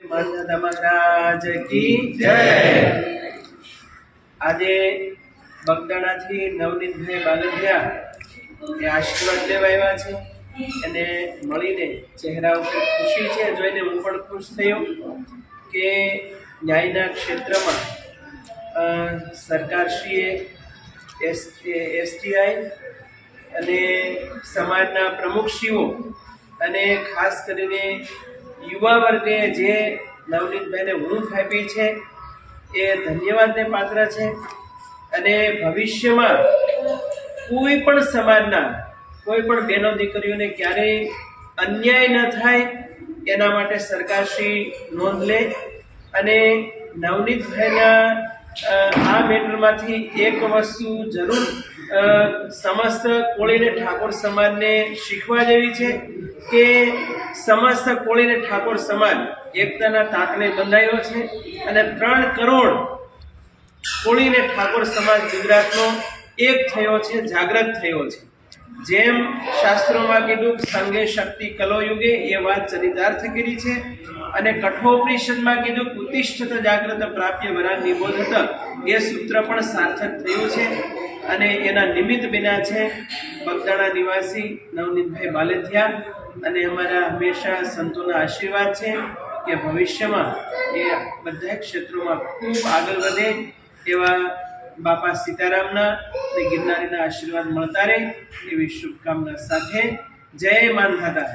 માનદાદા મહારાજ કી જય। આજે બગદાણાથી નવનીતભાઈ બાલદિયા એ આશીર્વાદ લેવા આવ્યા છે અને મળીને ચહેરા ઉપર ખુશી છે, જોઈને હું પણ ખુશ થયો કે ન્યાયના ક્ષેત્રમાં સરકારશ્રીએ એસટીઆઈ અને સમાજના પ્રમુખશ્રીઓ અને ખાસ કરીને યુવા વર્ગે જે નવનીતભાઈને હૂંફ આપી છે એ ધન્યવાદને પાત્ર છે। અને ભવિષ્યમાં કોઈ પણ સમાજના કોઈ પણ બહેનો દીકરીઓને ક્યારેય અન્યાય ન થાય એના માટે સરકારશ્રી નોંધ લે અને નવનીતભાઈના આ મેટરમાંથી એક વસ્તુ જરૂર સમસ્ત કોળી અને ઠાકોર સમાજને શીખવા જેવી છે કે સમસ્ત કોળી અને ઠાકોર સમાજ એકતાના તાકને બંધાયો છે અને 3 કરોડ કોળી અને ઠાકોર સમાજ ગુજરાતનો એક થયો છે, જાગૃત થયો છે। જેમ શાસ્ત્રોમાં કીધું સંગે શક્તિ કલો યુગે એ વાત ચરિતાર્થ કરી છે અને કઠોપનિષદમાં કીધું ઉત્તિષ્ઠત જાગ્રત પ્રાપ્ય વરા નિબોધત એ સૂત્ર પણ સાર્થક થયું છે અને એના નિમિત્ત બન્યા છે બગદાણા નિવાસી નવનીતભાઈ બાલદિયા। અને અમારા હંમેશા સંતોના આશીર્વાદ છે કે ભવિષ્યમાં એ બધા ક્ષેત્રોમાં ખૂબ આગળ વધે એવા બાપા સીતારામના અને ગિરનારીના આશીર્વાદ મળતા રહે એવી શુભકામના સાથે જય માનધાતા।